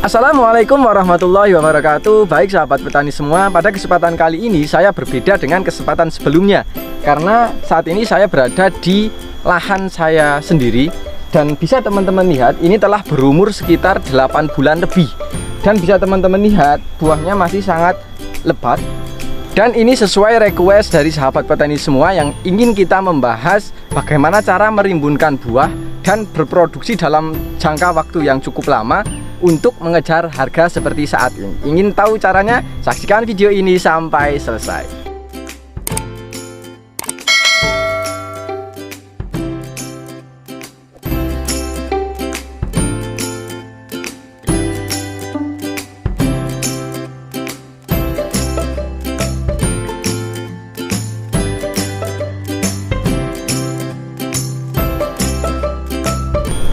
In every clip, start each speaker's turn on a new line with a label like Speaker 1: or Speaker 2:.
Speaker 1: Assalamualaikum warahmatullahi wabarakatuh. Baik sahabat petani semua, pada kesempatan kali ini saya berbeda dengan kesempatan sebelumnya. Karena saat ini saya berada di lahan saya sendiri. Dan bisa teman-teman lihat, ini telah berumur sekitar 8 bulan lebih. Dan bisa teman-teman lihat, buahnya masih sangat lebat. Dan ini sesuai request dari sahabat petani semua yang ingin kita membahas bagaimana cara merimbunkan buah dan berproduksi dalam jangka waktu yang cukup lama untuk mengejar harga seperti saat ini. Ingin tahu caranya? Saksikan video ini sampai selesai.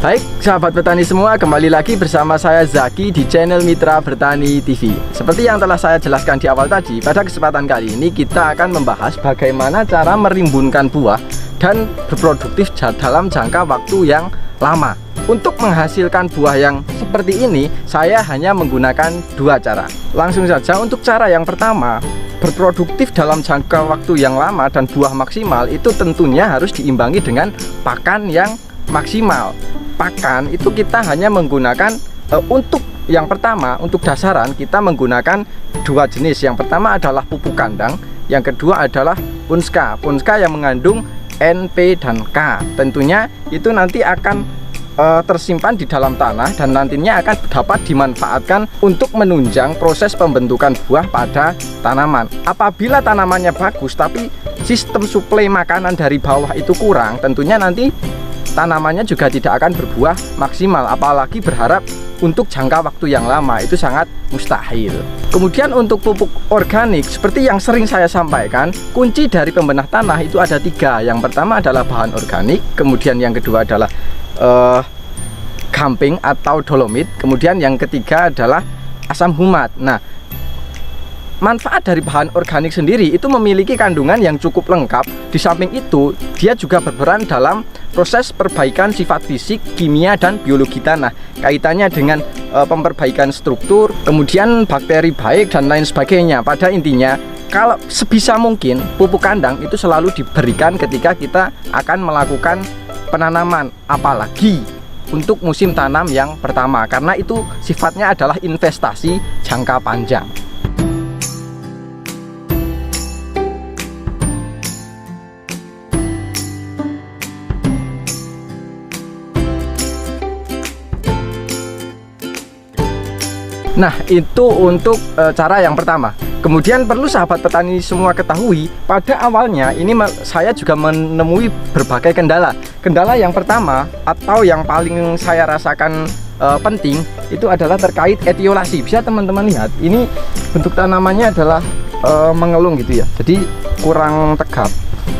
Speaker 1: Baik sahabat petani semua, kembali lagi bersama saya Zaki di channel Mitra Bertani TV. Seperti yang telah saya jelaskan di awal tadi, pada kesempatan kali ini kita akan membahas bagaimana cara merimbunkan buah dan berproduktif dalam jangka waktu yang lama. Untuk menghasilkan buah yang seperti ini, saya hanya menggunakan dua cara. Langsung saja, untuk cara yang pertama, berproduktif dalam jangka waktu yang lama dan buah maksimal, itu tentunya harus diimbangi dengan pakan yang maksimal. Pakan itu kita hanya menggunakan untuk yang pertama, untuk dasaran kita menggunakan dua jenis. Yang pertama adalah pupuk kandang, yang kedua adalah Punska. Punska yang mengandung N, P, dan K. Tentunya itu nanti akan tersimpan di dalam tanah dan nantinya akan dapat dimanfaatkan untuk menunjang proses pembentukan buah pada tanaman. Apabila tanamannya bagus tapi sistem suplai makanan dari bawah itu kurang, tentunya nanti tanamannya juga tidak akan berbuah maksimal, apalagi berharap untuk jangka waktu yang lama, itu sangat mustahil. Kemudian untuk pupuk organik, seperti yang sering saya sampaikan, kunci dari pembenah tanah itu ada tiga. Yang pertama adalah bahan organik, kemudian yang kedua adalah gamping atau dolomit, kemudian yang ketiga adalah asam humat. Nah, manfaat dari bahan organik sendiri itu memiliki kandungan yang cukup lengkap. Di samping itu, dia juga berperan dalam proses perbaikan sifat fisik, kimia, dan biologi tanah. Kaitannya dengan pemperbaikan struktur, kemudian bakteri baik, dan lain sebagainya. Pada intinya, kalau sebisa mungkin pupuk kandang itu selalu diberikan ketika kita akan melakukan penanaman, apalagi untuk musim tanam yang pertama, karena itu sifatnya adalah investasi jangka panjang. Nah, itu untuk cara yang pertama. Kemudian perlu sahabat petani semua ketahui, pada awalnya ini saya juga menemui berbagai kendala. Kendala yang pertama atau yang paling saya rasakan penting itu adalah terkait etiolasi. Bisa teman-teman lihat, ini bentuk tanamannya adalah mengelung gitu ya, jadi kurang tegap.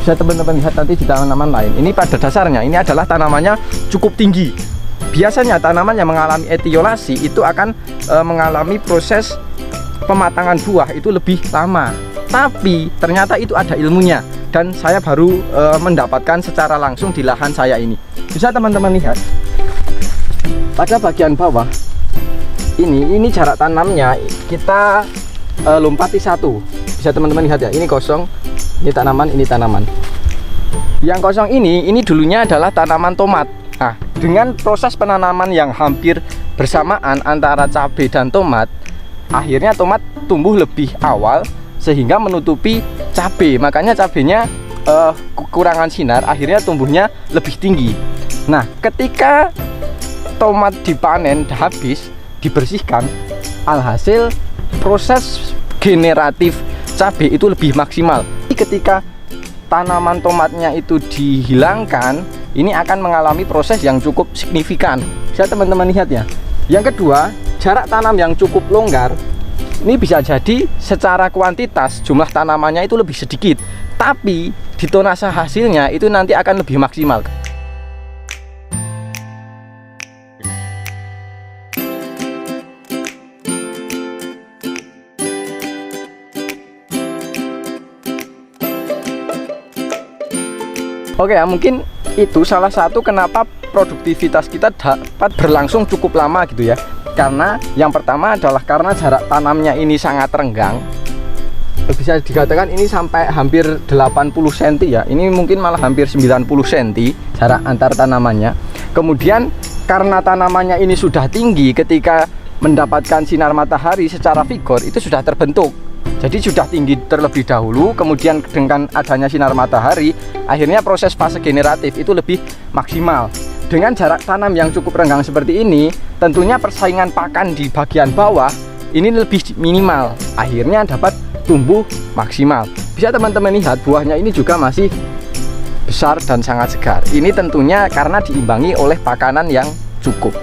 Speaker 1: Bisa teman-teman lihat nanti di tanaman lain. Ini pada dasarnya ini adalah tanamannya cukup tinggi. Biasanya tanaman yang mengalami etiolasi itu akan mengalami proses pematangan buah itu lebih lama. Tapi ternyata itu ada ilmunya, dan saya baru mendapatkan secara langsung di lahan saya ini. Bisa teman-teman lihat pada bagian bawah ini jarak tanamnya kita lompati satu. Bisa teman-teman lihat ya, ini kosong, ini tanaman. Yang kosong ini dulunya adalah tanaman tomat. Nah, dengan proses penanaman yang hampir bersamaan antara cabai dan tomat, akhirnya tomat tumbuh lebih awal sehingga menutupi cabai. Makanya cabainya kekurangan sinar, akhirnya tumbuhnya lebih tinggi. Nah, ketika tomat dipanen habis, dibersihkan, alhasil proses generatif cabai itu lebih maksimal. Ketika tanaman tomatnya itu dihilangkan, ini akan mengalami proses yang cukup signifikan. Bisa teman-teman lihat ya. Yang kedua, jarak tanam yang cukup longgar. Ini bisa jadi secara kuantitas jumlah tanamannya itu lebih sedikit, tapi di tonase hasilnya itu nanti akan lebih maksimal. Oke ya, mungkin itu salah satu kenapa produktivitas kita dapat berlangsung cukup lama gitu ya. Karena yang pertama adalah karena jarak tanamnya ini sangat renggang. Bisa dikatakan ini sampai hampir 80 cm ya. Ini mungkin malah hampir 90 cm jarak antar tanamannya. Kemudian karena tanamannya ini sudah tinggi, ketika mendapatkan sinar matahari secara vigor itu sudah terbentuk. Jadi sudah tinggi terlebih dahulu, kemudian dengan adanya sinar matahari, akhirnya proses fase generatif itu lebih maksimal. Dengan jarak tanam yang cukup renggang seperti ini, tentunya persaingan pakan di bagian bawah ini lebih minimal. Akhirnya dapat tumbuh maksimal. Bisa teman-teman lihat buahnya ini juga masih besar dan sangat segar. Ini tentunya karena diimbangi oleh pakanan yang cukup.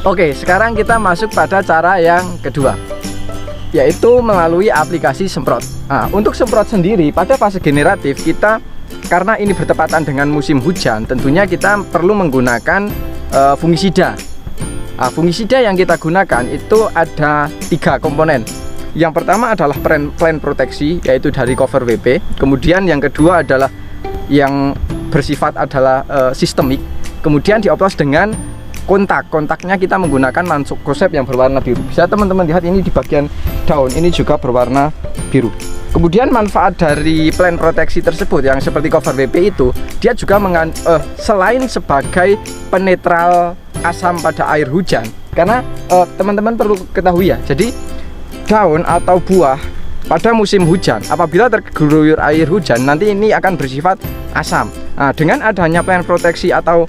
Speaker 1: Oke, sekarang kita masuk pada cara yang kedua, yaitu melalui aplikasi semprot. Nah, untuk semprot sendiri pada fase generatif kita, karena ini bertepatan dengan musim hujan, tentunya kita perlu menggunakan fungisida. Nah, fungisida yang kita gunakan itu ada 3 komponen. Yang pertama adalah plant proteksi, yaitu dari Cover WP. Kemudian yang kedua adalah yang bersifat adalah sistemik. Kemudian dioplos dengan kontaknya kita menggunakan mansokosep yang berwarna biru. Bisa teman-teman lihat ini di bagian daun ini juga berwarna biru. Kemudian manfaat dari plant proteksi tersebut yang seperti Cover WP itu, dia juga selain sebagai penetral asam pada air hujan, karena teman-teman perlu ketahui ya, jadi daun atau buah pada musim hujan apabila terguyur air hujan nanti ini akan bersifat asam. Nah, dengan adanya plant proteksi atau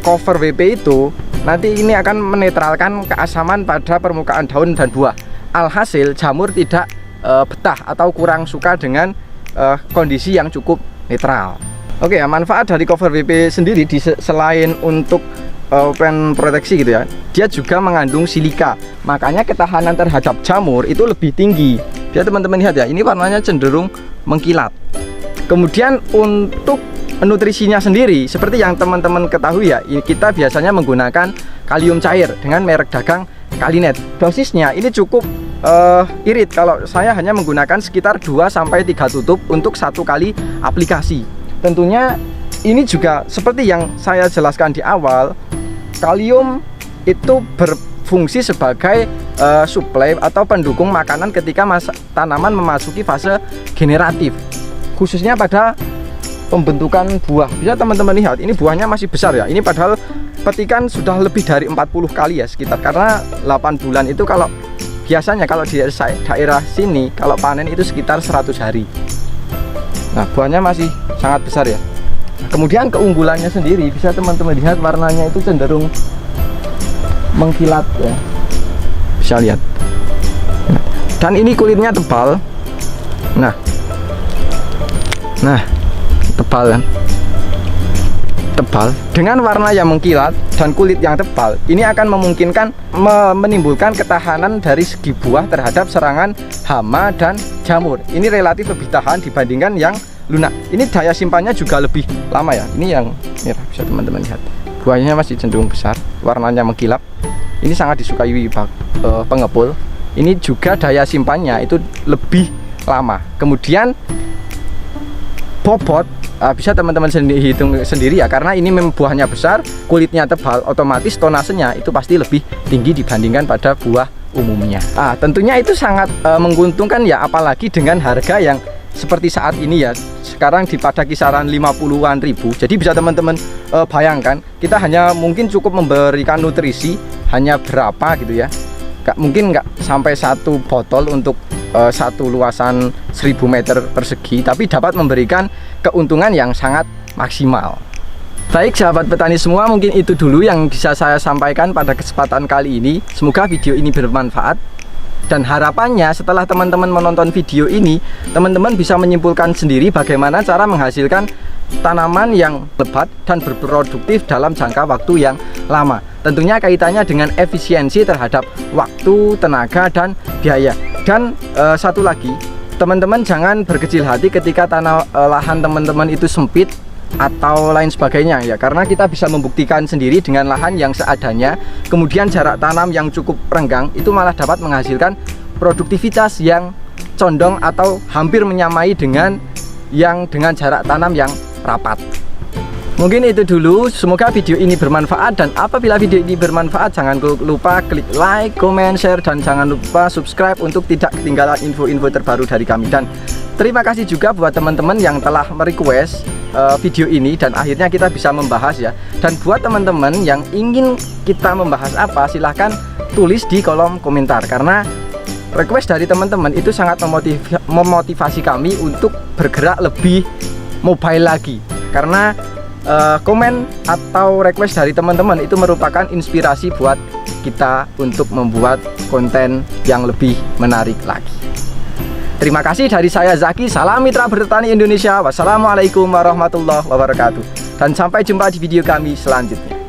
Speaker 1: Cover WP itu nanti ini akan menetralkan keasaman pada permukaan daun dan buah. Alhasil jamur tidak betah atau kurang suka dengan kondisi yang cukup netral. Oke ya, manfaat dari Cover WP sendiri selain untuk plant proteksi gitu ya, dia juga mengandung silika, makanya ketahanan terhadap jamur itu lebih tinggi. Biar teman-teman lihat ya, ini warnanya cenderung mengkilat. Kemudian untuk nutrisinya sendiri, seperti yang teman-teman ketahui ya, kita biasanya menggunakan kalium cair dengan merek dagang Kalinet. Dosisnya ini cukup irit. Kalau saya hanya menggunakan sekitar 2-3 tutup untuk 1 kali aplikasi. Tentunya ini juga seperti yang saya jelaskan di awal, kalium itu berfungsi sebagai suplai atau pendukung makanan ketika tanaman memasuki fase generatif, khususnya pada pembentukan buah. Bisa teman-teman lihat ini buahnya masih besar ya. Ini padahal petikan sudah lebih dari 40 kali ya sekitar, karena 8 bulan itu kalau biasanya kalau di daerah sini kalau panen itu sekitar 100 hari. Nah, buahnya masih sangat besar ya. Kemudian keunggulannya sendiri, bisa teman-teman lihat warnanya itu cenderung mengkilat ya. Bisa lihat. Dan ini kulitnya tebal. Nah, tebal kan, tebal dengan warna yang mengkilat dan kulit yang tebal. Ini akan memungkinkan menimbulkan ketahanan dari segi buah terhadap serangan hama dan jamur. Ini relatif lebih tahan dibandingkan yang lunak. Ini daya simpannya juga lebih lama ya. Ini yang merah, bisa teman-teman lihat, buahnya masih cenderung besar, warnanya mengkilap. Ini sangat disukai pengepul. Ini juga daya simpannya itu lebih lama. Kemudian bobot, bisa teman-teman hitung sendiri ya, karena ini memang buahnya besar, kulitnya tebal, otomatis tonasenya itu pasti lebih tinggi dibandingkan pada buah umumnya. Tentunya itu sangat menguntungkan ya, apalagi dengan harga yang seperti saat ini ya, sekarang pada kisaran 50-an ribu. Jadi bisa teman-teman bayangkan, kita hanya mungkin cukup memberikan nutrisi hanya berapa gitu ya, mungkin nggak sampai 1 botol untuk satu luasan 1000 meter persegi, tapi dapat memberikan keuntungan yang sangat maksimal. Baik sahabat petani semua, mungkin itu dulu yang bisa saya sampaikan pada kesempatan kali ini. Semoga video ini bermanfaat, dan harapannya setelah teman-teman menonton video ini, teman-teman bisa menyimpulkan sendiri bagaimana cara menghasilkan tanaman yang lebat dan berproduktif dalam jangka waktu yang lama. Tentunya kaitannya dengan efisiensi terhadap waktu, tenaga, dan biaya. Dan satu lagi, teman-teman jangan berkecil hati ketika lahan teman-teman itu sempit atau lain sebagainya ya, karena kita bisa membuktikan sendiri dengan lahan yang seadanya, kemudian jarak tanam yang cukup renggang, itu malah dapat menghasilkan produktivitas yang condong atau hampir menyamai dengan jarak tanam yang rapat. Mungkin itu dulu, semoga video ini bermanfaat, dan apabila video ini bermanfaat jangan lupa klik like, comment, share, dan jangan lupa subscribe untuk tidak ketinggalan info-info terbaru dari kami. Dan terima kasih juga buat teman-teman yang telah merequest video ini dan akhirnya kita bisa membahas ya. Dan buat teman-teman yang ingin kita membahas apa, silahkan tulis di kolom komentar, karena request dari teman-teman itu sangat memotivasi kami untuk bergerak lebih mobile lagi, karena komen atau request dari teman-teman itu merupakan inspirasi buat kita untuk membuat konten yang lebih menarik lagi. Terima kasih dari saya Zaki, salam mitra bertani Indonesia. Wassalamualaikum warahmatullahi wabarakatuh, dan sampai jumpa di video kami selanjutnya.